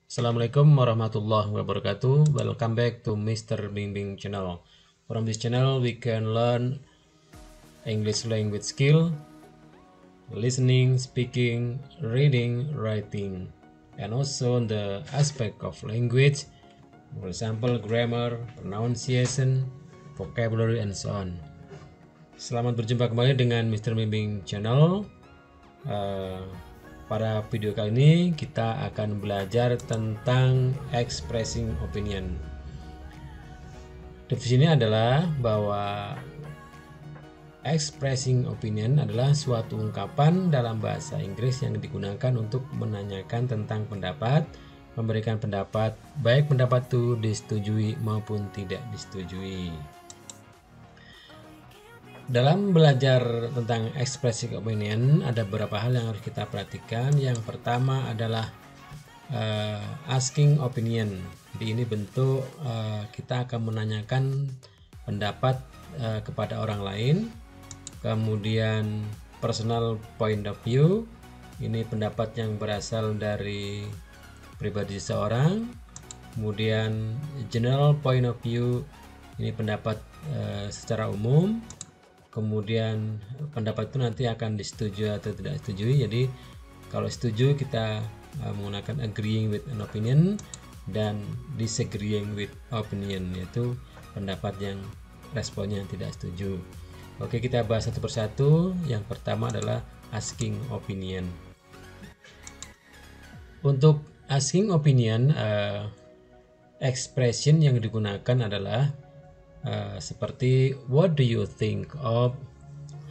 Assalamualaikum warahmatullahi wabarakatuh. Welcome back to Mr. Bing Bing channel. From this channel we can learn English language skill, listening, speaking, reading, writing, and also the aspect of language, for example grammar, pronunciation, vocabulary, and so on. Selamat berjumpa kembali dengan Mr. Bing Bing channel. Pada video kali ini kita akan belajar tentang expressing opinion. Definisinya adalah bahwa expressing opinion adalah suatu ungkapan dalam bahasa Inggris yang digunakan untuk menanyakan tentang pendapat, memberikan pendapat, baik pendapat itu disetujui maupun tidak disetujui. Dalam belajar tentang expressing opinion ada beberapa hal yang harus kita perhatikan. Yang pertama adalah asking opinion. Jadi ini bentuk kita akan menanyakan pendapat kepada orang lain. Kemudian personal point of view. Ini pendapat yang berasal dari pribadi seseorang. Kemudian general point of view. Ini pendapat secara umum. Kemudian pendapat itu nanti akan disetujui atau tidak disetujui. Jadi kalau setuju kita menggunakan agreeing with an opinion, dan disagreeing with opinion yaitu pendapat yang responnya tidak setuju. Oke, kita bahas satu persatu. Yang pertama adalah asking opinion. Untuk asking opinion, expression yang digunakan adalah seperti what do you think of,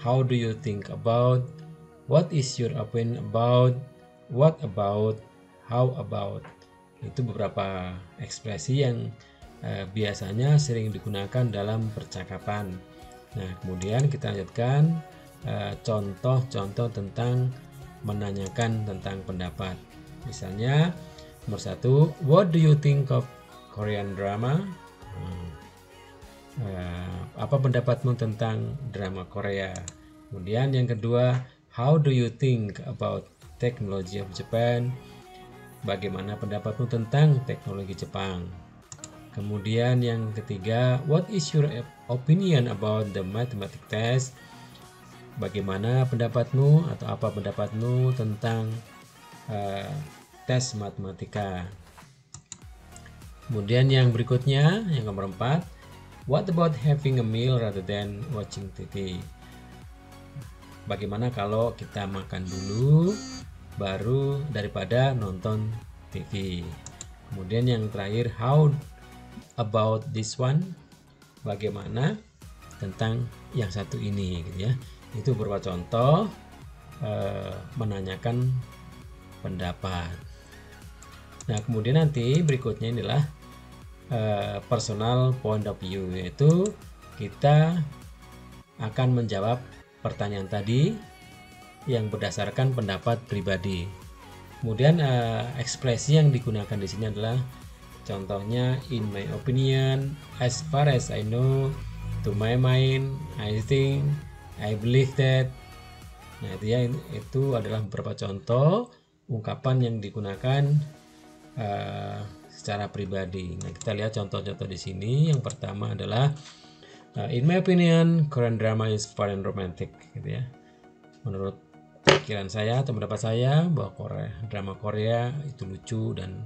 how do you think about, what is your opinion about, what about, how about. Itu beberapa ekspresi yang biasanya sering digunakan dalam percakapan. Nah, kemudian kita lanjutkan contoh-contoh tentang menanyakan tentang pendapat. Misalnya nomor 1, what do you think of Korean drama? Apa pendapatmu tentang drama Korea? Kemudian yang kedua, how do you think about technology of Japan? Bagaimana pendapatmu tentang teknologi Jepang? Kemudian yang ketiga, what is your opinion about the mathematics test? Bagaimana pendapatmu atau apa pendapatmu tentang tes matematika? Kemudian yang berikutnya, yang nomor 4, what about having a meal rather than watching TV? Bagaimana kalau kita makan dulu baru daripada nonton TV? Kemudian yang terakhir, how about this one? Bagaimana tentang yang satu ini, gitu ya. Itu beberapa contoh menanyakan pendapat. Nah, kemudian nanti berikutnya inilah personal point of view, yaitu kita akan menjawab pertanyaan tadi yang berdasarkan pendapat pribadi. Kemudian ekspresi yang digunakan di sini adalah contohnya in my opinion, as far as I know, to my mind, I think, I believe that. Nah, itu ya, itu adalah beberapa contoh ungkapan yang digunakan secara pribadi. Nah, kita lihat contoh-contoh di sini. Yang pertama adalah in my opinion, Korean drama is fun and romantic, gitu ya. Menurut pikiran saya atau pendapat saya bahwa drama Korea itu lucu dan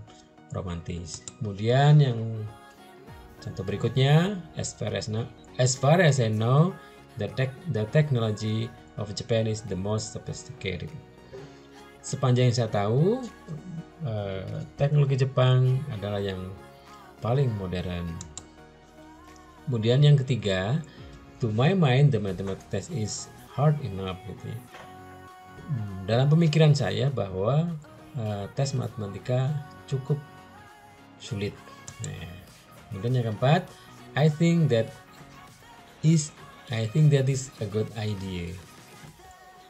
romantis. Kemudian yang contoh berikutnya, as far as I know, the technology of Japan is the most sophisticated. Sepanjang yang saya tahu, teknologi Jepang adalah yang paling modern. Kemudian yang ketiga, to my mind the mathematics test is hard enough, gitu ya. Dalam pemikiran saya bahwa tes matematika cukup sulit. Nah, kemudian yang keempat, I think that is a good idea.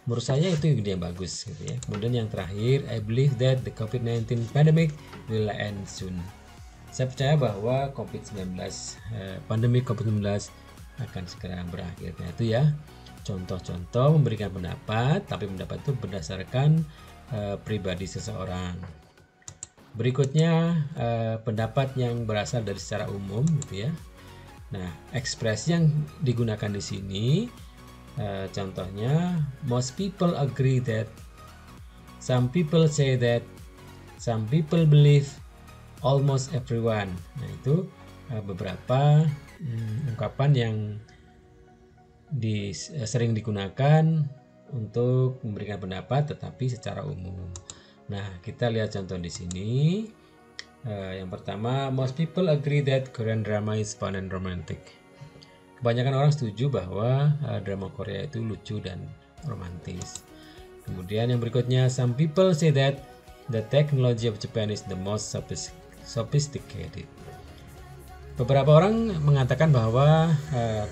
Menurut saya itu ide yang bagus, gitu ya. Kemudian yang terakhir, I believe that the COVID-19 pandemic will end soon. Saya percaya bahwa pandemi COVID-19 akan segera berakhir. Nah, itu ya contoh-contoh memberikan pendapat, tapi pendapat itu berdasarkan pribadi seseorang. Berikutnya pendapat yang berasal dari secara umum gitu ya. Nah, ekspresi yang digunakan di sini contohnya most people agree that, some people say that, some people believe, almost everyone. Nah, itu beberapa ungkapan yang sering digunakan untuk memberikan pendapat tetapi secara umum. Nah, kita lihat contoh di sini. Yang pertama, most people agree that Korean drama is fun and romantic. Kebanyakan orang setuju bahwa drama Korea itu lucu dan romantis. Kemudian yang berikutnya, some people say that the technology of Japan is the most sophisticated. Beberapa orang mengatakan bahwa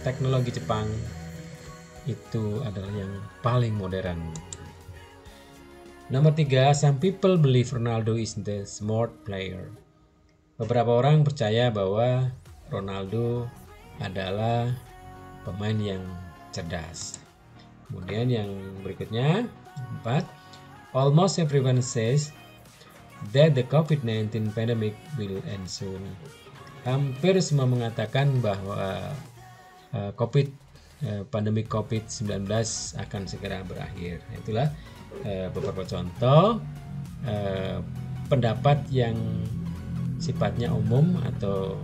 teknologi Jepang itu adalah yang paling modern. Nomor 3, some people believe Ronaldo is the smart player. Beberapa orang percaya bahwa Ronaldo adalah pemain yang cerdas. Kemudian yang berikutnya, 4, almost everyone says that the COVID-19 pandemic will end soon. Hampir semua mengatakan bahwa pandemi COVID-19 akan segera berakhir. Itulah beberapa contoh pendapat yang sifatnya umum atau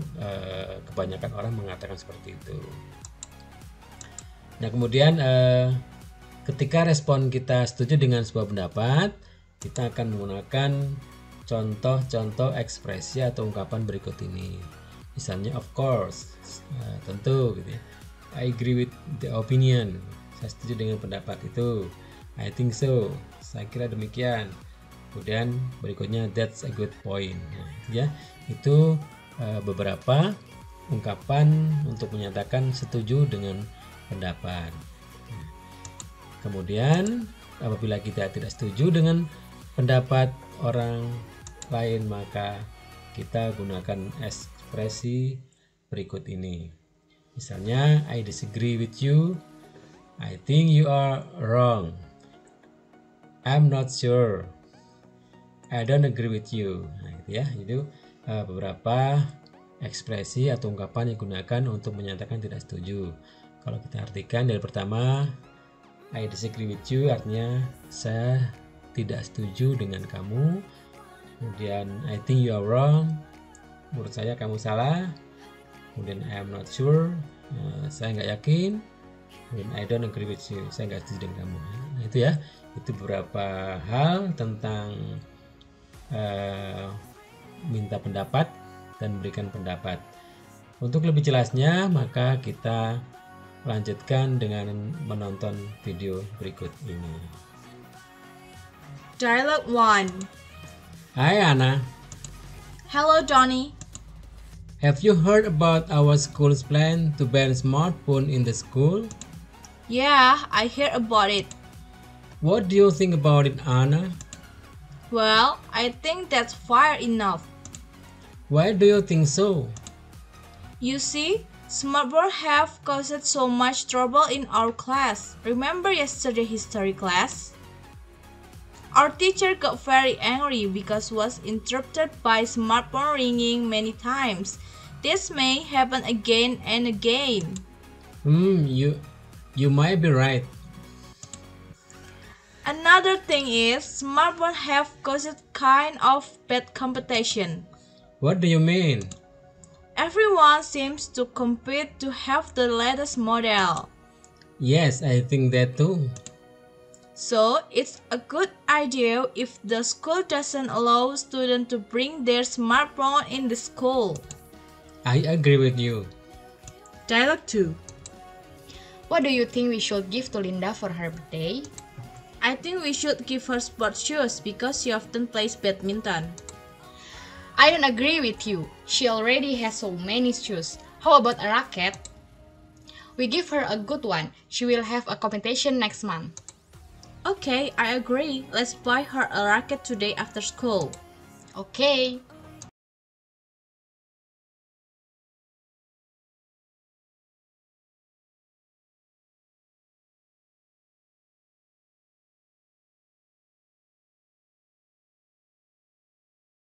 kebanyakan orang mengatakan seperti itu. Nah, kemudian ketika respon kita setuju dengan sebuah pendapat, kita akan menggunakan contoh-contoh ekspresi atau ungkapan berikut ini. Misalnya, of course, tentu gitu ya. I agree with the opinion. Saya setuju dengan pendapat itu. I think so. Saya kira demikian. Kemudian berikutnya, that's a good point. Nah, ya, itu beberapa ungkapan untuk menyatakan setuju dengan pendapat. Kemudian apabila kita tidak setuju dengan pendapat orang lain, maka kita gunakan ekspresi berikut ini. Misalnya, I disagree with you. I think you are wrong. I'm not sure. I don't agree with you. Nah, gitu ya. Itu beberapa ekspresi atau ungkapan yang digunakan untuk menyatakan tidak setuju. Kalau kita artikan dari pertama, I disagree with you artinya saya tidak setuju dengan kamu. Kemudian I think you are wrong, menurut saya kamu salah. Kemudian I am not sure, saya nggak yakin. Kemudian I don't agree with you, saya nggak setuju dengan kamu. Nah, itu ya, itu beberapa hal tentang minta pendapat dan berikan pendapat. Untuk lebih jelasnya, maka kita lanjutkan dengan menonton video berikut ini. Dialogue 1. Hai Anna. Hello, Johnny. Have you heard about our school's plan to ban smartphone in the school? Yeah, I heard about it. What do you think about it, Anna? Well, I think that's fair enough. Why do you think so? You see, smartphones have caused so much trouble in our class. Remember yesterday history class? Our teacher got very angry because was interrupted by smartphone ringing many times. This may happen again and again. You might be right. Another thing is, smartphones have caused kind of bad competition. What do you mean? Everyone seems to compete to have the latest model. Yes, I think that too. So, it's a good idea if the school doesn't allow students to bring their smartphone in the school. I agree with you. Dialogue 2. What do you think we should give to Linda for her birthday? I think we should give her sports shoes because she often plays badminton. I don't agree with you. She already has so many shoes. How about a racket? We give her a good one. She will have a competition next month. Okay, I agree. Let's buy her a racket today after school. Okay.